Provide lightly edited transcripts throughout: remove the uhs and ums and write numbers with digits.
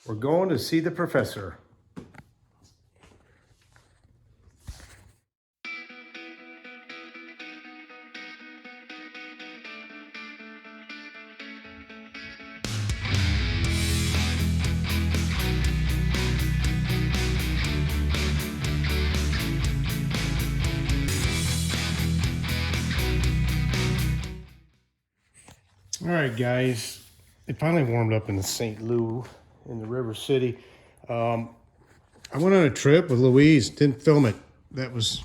We're going to see the professor. All right, guys, it finally warmed up in the St. Louis in the River City. I went on a trip with Louise, didn't film it. That was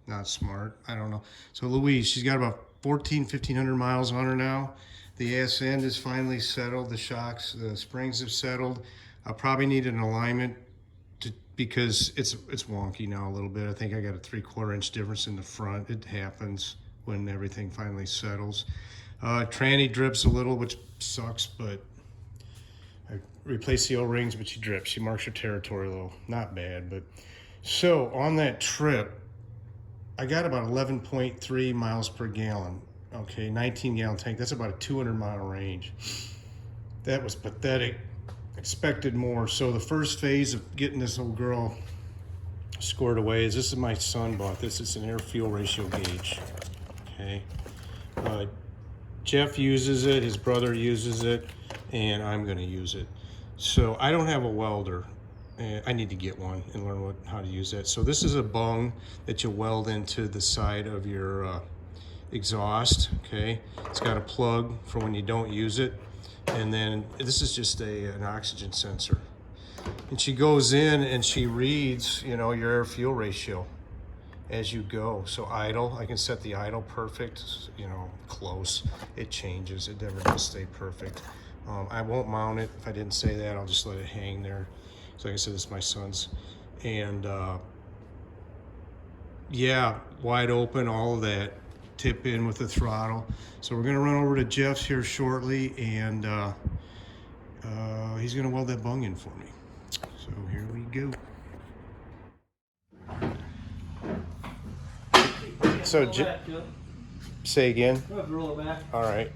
not smart. I don't know. So Louise, she's got about 1,500 miles on her now. The ass end is finally settled. The shocks, the springs have settled. I'll probably need an alignment because it's wonky now a little bit. I think I got a 3/4 inch difference in the front. It happens when everything finally settles. Tranny drips a little, which sucks, but I replaced the O-rings, but she drips. She marks her territory a little. Not bad, but... So, on that trip, I got about 11.3 miles per gallon. Okay, 19-gallon tank. That's about a 200-mile range. That was pathetic. Expected more. So, the first phase of getting this old girl scored away is, this is my son bought this. It's an air-fuel ratio gauge. Okay. Jeff uses it, his brother uses it, and I'm going to use it. So I don't have a welder. I need to get one and learn how to use that. So this is a bung that you weld into the side of your exhaust. Okay, it's got a plug for when you don't use it, and then this is just an oxygen sensor. And she goes in and she reads, you know, your air fuel ratio as you go. So idle, I can set the idle perfect, you know, close. It changes, it never does stay perfect. I won't mount it. If I didn't say that, I'll just let it hang there. So like I said, it's my son's. And yeah, wide open, all of that. Tip in with the throttle. So we're gonna run over to Jeff's here shortly, and he's gonna weld that bung in for me. So here we go. So, say again. Roll it back. All right.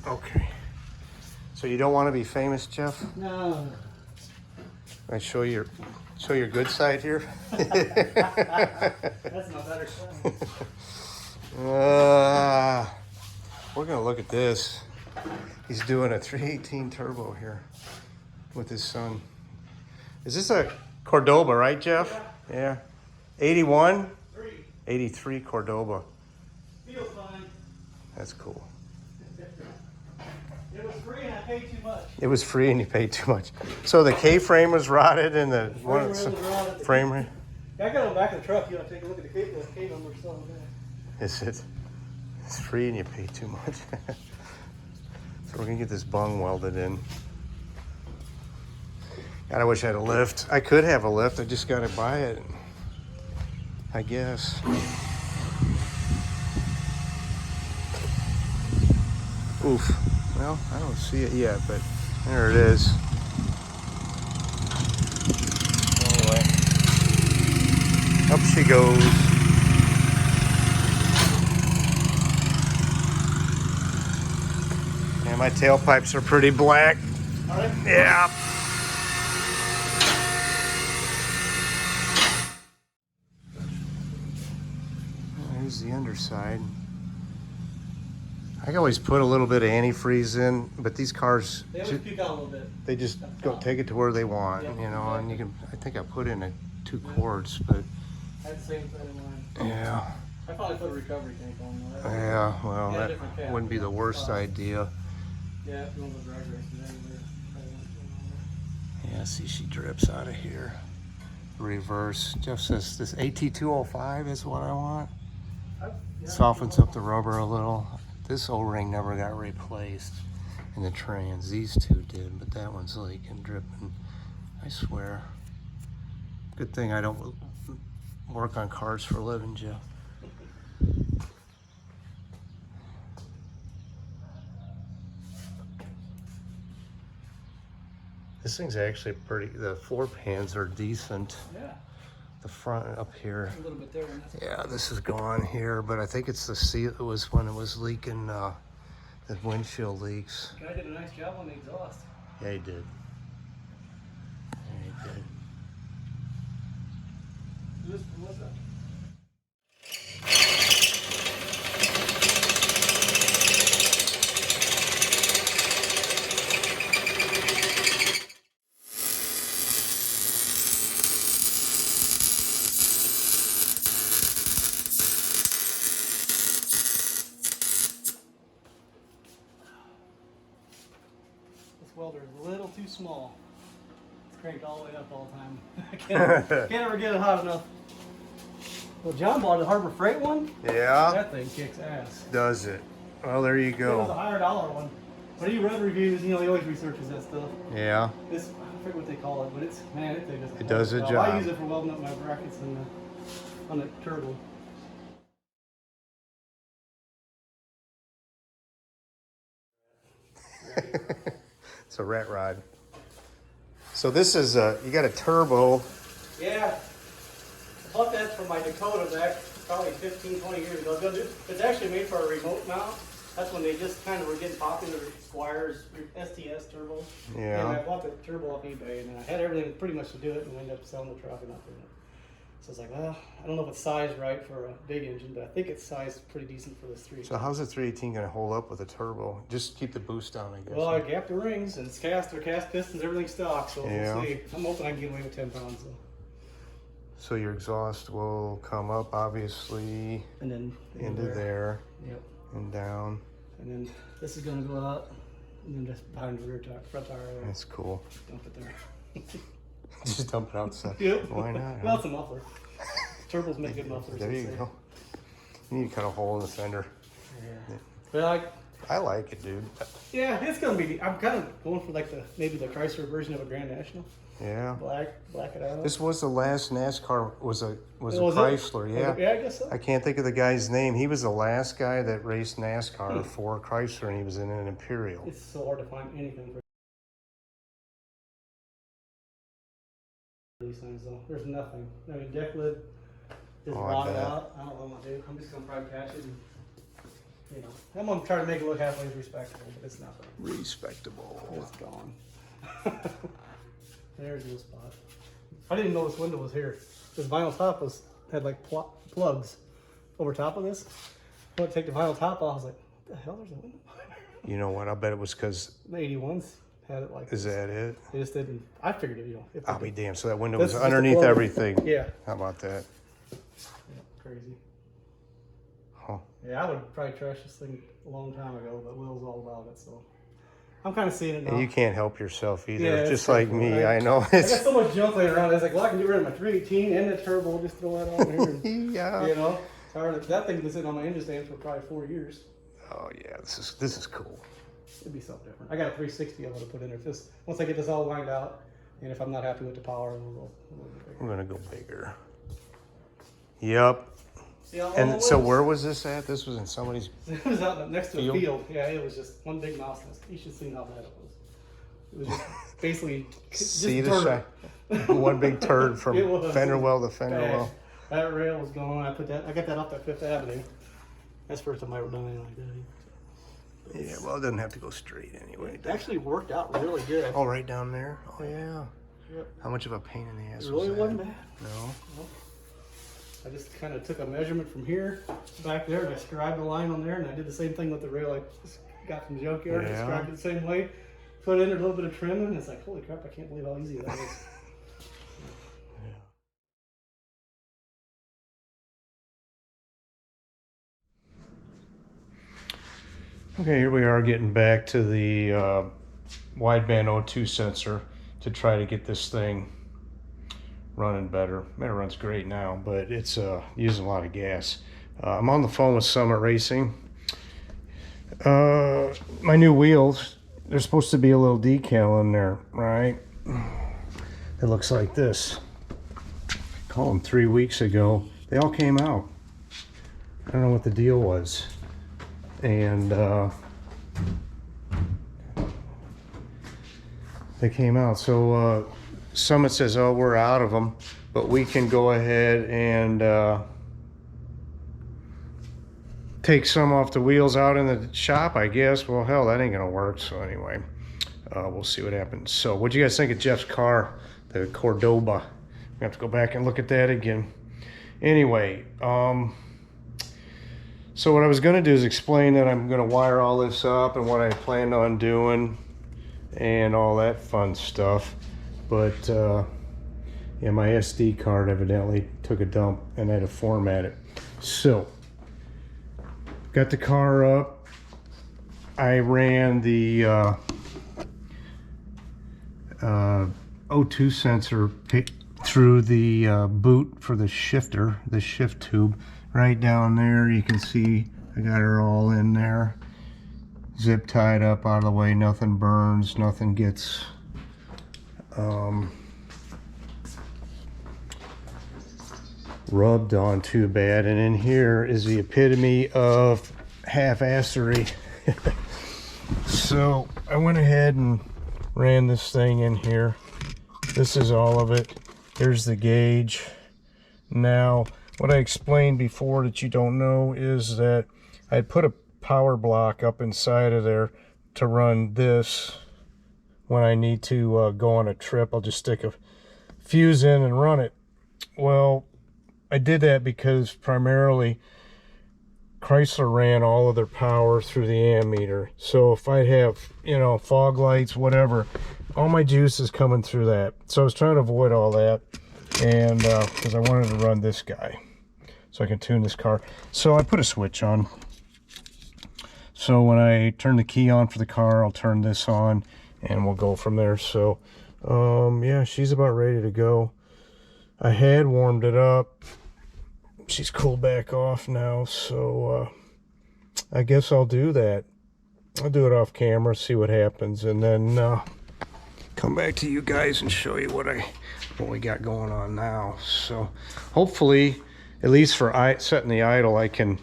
Okay. So you don't want to be famous, Jeff? No. I show your good side here. That's my better side. We're gonna look at this. He's doing a 318 turbo here with his son. Is this a Cordoba, right, Jeff? Yeah. 81? 83 Cordoba. Feels fine. That's cool. It was free and I paid too much. It was free and you paid too much. So the K-frame was rotted and the frame. I got on the back of the truck. You want to take a look at the K number still on there. Is it? It's free and you pay too much. So we're gonna get this bung welded in. God, I wish I had a lift. I could have a lift. I just gotta buy it, I guess. Oof. Well, I don't see it yet, but there it is. Anyway, up she goes. And my tailpipes are pretty black. All right. Yeah. Here's the underside. I can always put a little bit of antifreeze in, but these cars, They always puke out a little bit. they just go take it to where they want, Yeah, you know, and you can, I think I put in 2 quarts, but I had the same thing in mind. yeah. I probably put a recovery tank on though. Yeah, well, Yeah, that different cap. wouldn't be the worst idea. Yeah, if you want to drag race it anywhere. Yeah, see, she drips out of here. Reverse. Jeff says this AT205 is what I want. Softens up the rubber a little. This O-ring never got replaced in the trans. These two did, but that one's leaking, dripping. I swear. Good thing I don't work on cars for a living, Jeff. This thing's actually pretty, the floor pans are decent. Yeah. The front up here. A little bit there. And that's Yeah, this is gone here, but I think it's the seal. It was when it was leaking The windshield leaks. Guy did a nice job on the exhaust. Yeah, he did. Yeah, he did. What's that? This welder is a little too small. It's cranked all the way up all the time. I can't ever get it hot enough. Well, John bought a Harbor Freight one. Yeah. That thing kicks ass. Does it? Well, there you It was a go. $100 one. When he read reviews, you know, he always researches that stuff. Yeah. This, I forget what they call it, but it's, man, it thing It does a I job. use it for welding up my brackets on the turbo. It's a rat rod. So this is you got a turbo. Yeah. I bought that for my Dakota back probably 15, 20 years ago. It's actually made for a remote mount. That's when they just kind of were getting popular, Squire's STS turbo. Yeah. And I bought the turbo off eBay, and I had everything pretty much to do it, and ended up selling the truck and not doing it. So it's like, well, I don't know if it's sized right for a big engine, but I think it's sized pretty decent for this 3. So how's the 318 going to hold up with a turbo? Just keep the boost down, I guess. Well, I gapped the rings, and it's cast pistons, everything's stock, so Yeah. we'll see. I'm hoping I can get away with 10 pounds, though. So your exhaust will come up, obviously, And then into there Yep. and down. And then this is gonna go out, and then just behind the rear tire, front tire there. That's cool. Dump it there. Just dump it outside. Yep. Why not? Well, it's a muffler. Turbos make good mufflers. There they you say. go. You need to cut a hole in the fender. Yeah. But I like it, dude. yeah, it's gonna be. I'm kind of going for like maybe the Chrysler version of a Grand National. Yeah. Black it out. This was the last NASCAR was a Was it? Chrysler, yeah. Yeah, I guess so. I can't think of the guy's name. He was the last guy that raced NASCAR for Chrysler, and he was in an Imperial. It's so hard to find anything for these things though. There's nothing. I mean, deck lid is Oh, I rotted bet. out. I don't know what I'm gonna do. I'm just gonna probably patch it and, you know, I'm gonna try to make it look halfway respectable, but it's not. Respectable. It's gone. There's the spot. I didn't know this window was here. This vinyl top had like plugs over top of this. I went to take the vinyl top off. I was like, what the hell? There's a window. You know what? I bet it was because, The 81s had it like is this. that it? They just didn't. I figured it, you know. If they I'll be did. damned. So that window This was is just a underneath plug. everything. Yeah. How about that? Yeah, crazy. Huh. Yeah, I would probably trash this thing a long time ago, but Will's all about it, so I'm kind of seeing it now. And you can't help yourself either. Yeah, it's just like painful, me, right? I know. I got so much junk laying around. I was like, well, I can get rid of my 318 and the turbo. I'll just throw that on here. And, Yeah. you know, tired of that thing's been sitting on my engine stand for probably 4 years. Oh yeah, this is cool. It'd be something different. I got a 360 I want to put in there. Just once I get this all lined out, and if I'm not happy with the power, then we'll go a little bit bigger. I'm gonna go bigger. Yep. See, all And it so was- where was this at? This was in somebody's. It was out next to a Field? field. Yeah, it was just one big mouse nest. You should see how bad it was. It was just basically just See the dirt. shot. One big turd from It was. fender well to fender Bad. well. That rail was gone. I got that off that 5th Avenue. That's the first time I ever done anything like that. Yeah, well, it doesn't have to go straight anyway. It actually worked out really good. Oh, right down there. Oh yeah. Yep. How much of a pain in the ass It was really that? wasn't bad. No. I just kind of took a measurement from here back there and I scribed the line on there, and I did the same thing with the rail I just got from the junkyard. Yeah. I scribed it the same way. Put in a little bit of trimming. It's like, holy crap, I can't believe how easy that is. Okay, here we are getting back to the wideband O2 sensor to try to get this thing running better. Man, it runs great now, but it's using a lot of gas. I'm on the phone with Summit Racing. My new wheels, there's supposed to be a little decal in there, right? It looks like this. Called them 3 weeks ago. They all came out. I don't know what the deal was. And they came out. So Summit says, oh, we're out of them, but we can go ahead and take some off the wheels out in the shop, I guess. Well, hell, that ain't gonna work. So anyway, we'll see what happens. So what do you guys think of Jeff's car, the Cordoba? We have to go back and look at that again. Anyway, so what I was gonna do is explain that I'm gonna wire all this up and what I planned on doing and all that fun stuff. But yeah, my SD card evidently took a dump and I had to format it. So got the car up. I ran the O2 sensor through the boot for the shifter, the shift tube. Right down there, you can see I got her all in there. Zip tied up out of the way, nothing burns, nothing gets rubbed on too bad. And in here is the epitome of half-assery. So I went ahead and ran this thing in here. This is all of it. Here's the gauge. Now, what I explained before that you don't know is that I put a power block up inside of there to run this when I need to go on a trip. I'll just stick a fuse in and run it. Well, I did that because primarily Chrysler ran all of their power through the ammeter. So if I have, you know, fog lights, whatever, all my juice is coming through that. So I was trying to avoid all that, and because I wanted to run this guy so I can tune this car. So I put a switch on. So when I turn the key on for the car, I'll turn this on and we'll go from there. So yeah, she's about ready to go. I had warmed it up. She's cooled back off now, so I guess I'll do that. I'll do it off camera, see what happens, and then come back to you guys and show you what we got going on now. So hopefully, at least for setting the idle, I can,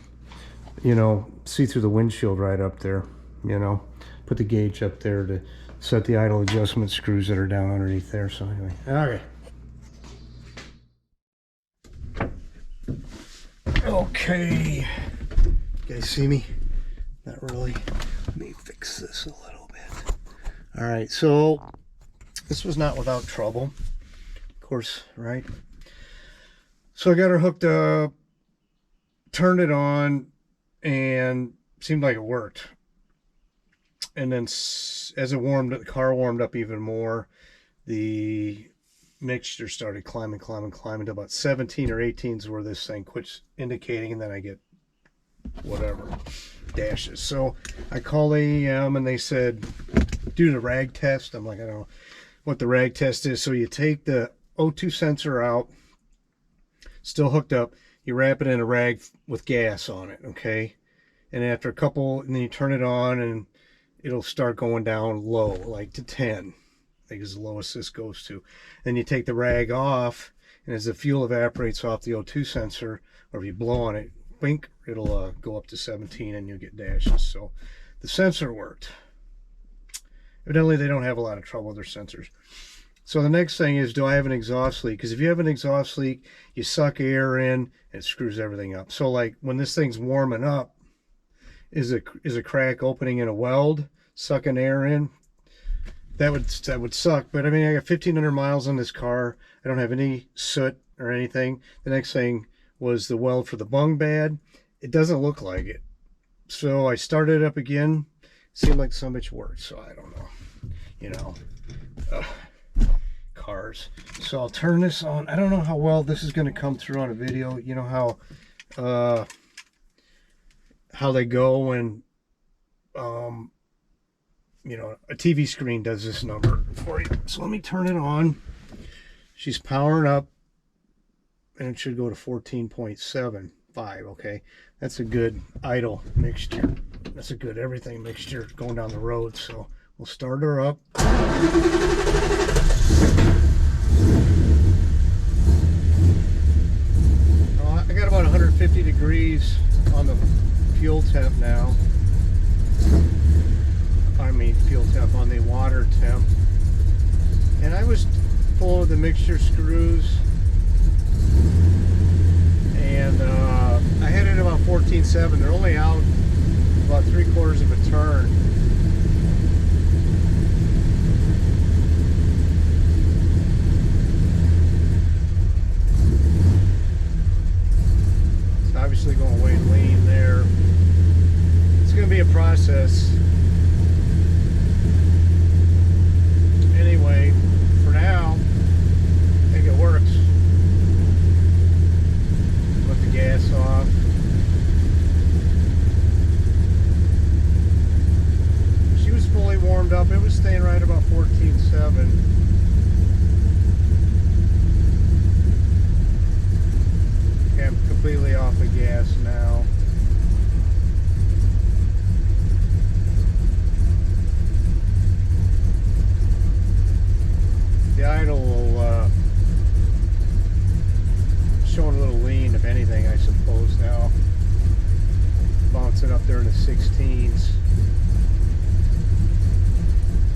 you know, see through the windshield right up there. You know, put the gauge up there to set the idle adjustment screws that are down underneath there. So anyway, okay. Okay, you guys see me? Not really. Let me fix this a little bit. All right, so this was not without trouble, of course, right? So I got her hooked up, turned it on, and seemed like it worked. And then as it warmed up, the car warmed up even more, the mixture started climbing to about 17 or 18 is where this thing quits indicating, and then I get whatever dashes. So I called AEM and they said do the rag test. I'm like, I don't know what the rag test is. So you take the O2 sensor out, still hooked up, you wrap it in a rag with gas on it, okay? And after a couple, and then you turn it on and it'll start going down low, like to 10. I think is the lowest this goes to. Then you take the rag off, and as the fuel evaporates off the O2 sensor, or if you blow on it, wink, it'll go up to 17 and you'll get dashes. So the sensor worked. Evidently they don't have a lot of trouble with their sensors. So the next thing is, do I have an exhaust leak? Because if you have an exhaust leak, you suck air in and it screws everything up. So like when this thing's warming up, is a crack opening in a weld, sucking air in? That would suck. But I mean, I got 1,500 miles on this car. I don't have any soot or anything. The next thing was the weld for the bung bad. It doesn't look like it. So I started it up again. Seemed like so much work. So I don't know. You know, cars. So I'll turn this on. I don't know how well this is going to come through on a video. You know how they go when you know, a TV screen does this number for you. So let me turn it on. She's powering up, and it should go to 14.75. Okay, that's a good idle mixture. That's a good everything mixture going down the road. So we'll start her up. I got about 150 degrees on the fuel temp now. I mean fuel temp, on the water temp, and I was full of the mixture screws, and I had it about 14.75, 14.7. They're only out about 3/4 of a turn. It's obviously going way lean there. It's going to be a process. Anyway, for now, I think it works. Let the gas off. She was fully warmed up. It was staying right about 14.7. Okay, I'm completely off the gas now. The idle will showing a little lean, if anything, I suppose now. Bouncing up there in the 16s.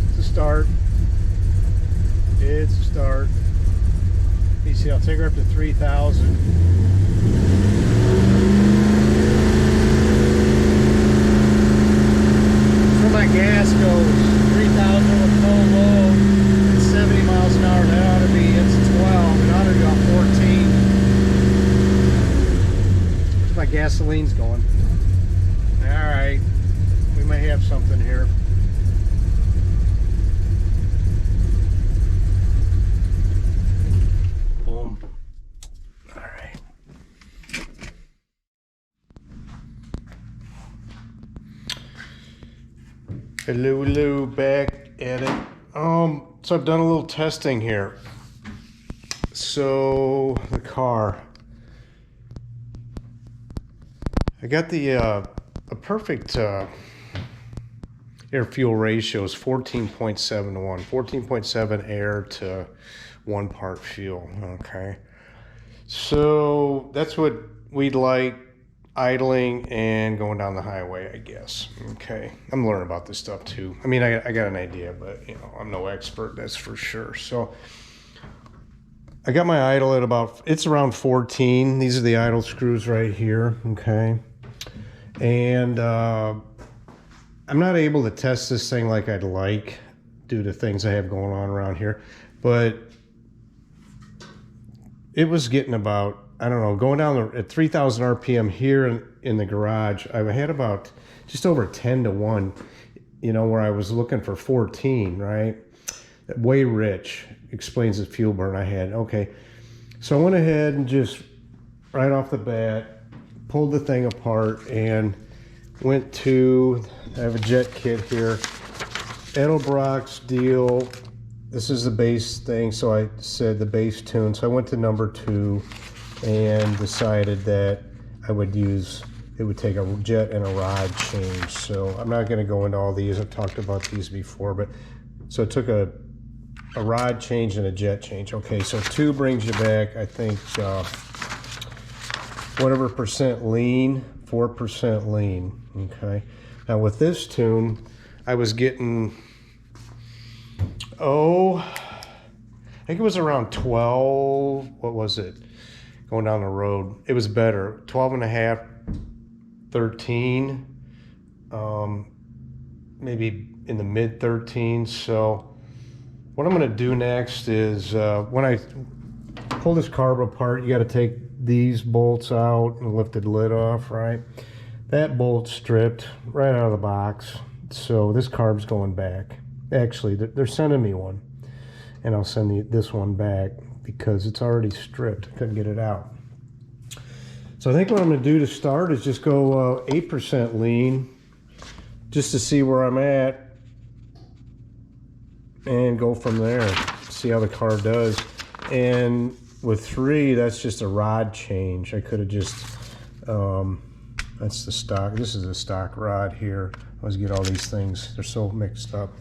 It's a start. It's a start. You see, I'll take her up to 3,000. That's where my gas goes. 3,000 with full load. 70 miles an hour. That ought to be, it's 12. It ought to be about 14. Where's my gasoline's going? Alright. We may have something here. Boom. Alright. Hello, back at it. So I've done a little testing here. So the car, I got the a perfect air fuel ratio is 14.7 to 1, 14.7 air to 1 part fuel. Okay, so that's what we'd like idling and going down the highway, I guess. Okay, I'm learning about this stuff too. I mean, I got an idea, but you know, I'm no expert, that's for sure. So I got my idle at about, it's around 14. These are the idle screws right here. Okay, and I'm not able to test this thing like I'd like due to things I have going on around here, but it was getting about, I don't know, going down at 3,000 RPM here in the garage. I had about just over 10 to 1, you know, where I was looking for 14, right? Way rich. Explains the fuel burn I had. Okay, so I went ahead and just right off the bat pulled the thing apart and went to, I have a jet kit here, Edelbrock's deal. This is the base thing, so I said the base tune. So I went to number 2 and decided that I would use, it would take a jet and a rod change. So I'm not going to go into all these. I've talked about these before, but so it took a rod change and a jet change. Okay, so 2 brings you back, I think, whatever percent lean, 4% lean. Okay, now with this tune, I was getting, I think it was around 12. What was it? Going down the road, it was better. 12 and a half, 13, maybe in the mid 13s. So what I'm going to do next is when I pull this carb apart, you got to take these bolts out and lift the lid off, right? That bolt's stripped right out of the box. So this carb's going back. Actually, they're sending me one, and I'll send this one back because it's already stripped. I couldn't get it out. So I think what I'm going to do to start is just go 8% lean, just to see where I'm at, and go from there. See how the car does. And with 3, that's just a rod change. I could have just, that's the stock. This is a stock rod here. I always get all these things. They're so mixed up.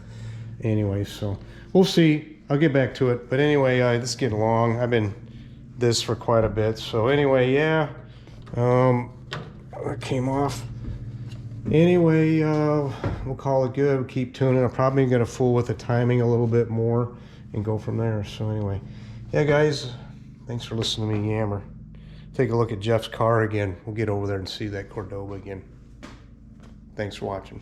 Anyway, so we'll see. I'll get back to it. But anyway, this is getting long. I've been this for quite a bit. So anyway, yeah. That came off. Anyway, we'll call it good. We'll keep tuning. I'm probably going to fool with the timing a little bit more and go from there. So anyway, yeah, guys, thanks for listening to me yammer. take a look at Jeff's car again. We'll get over there and see that Cordoba again. Thanks for watching.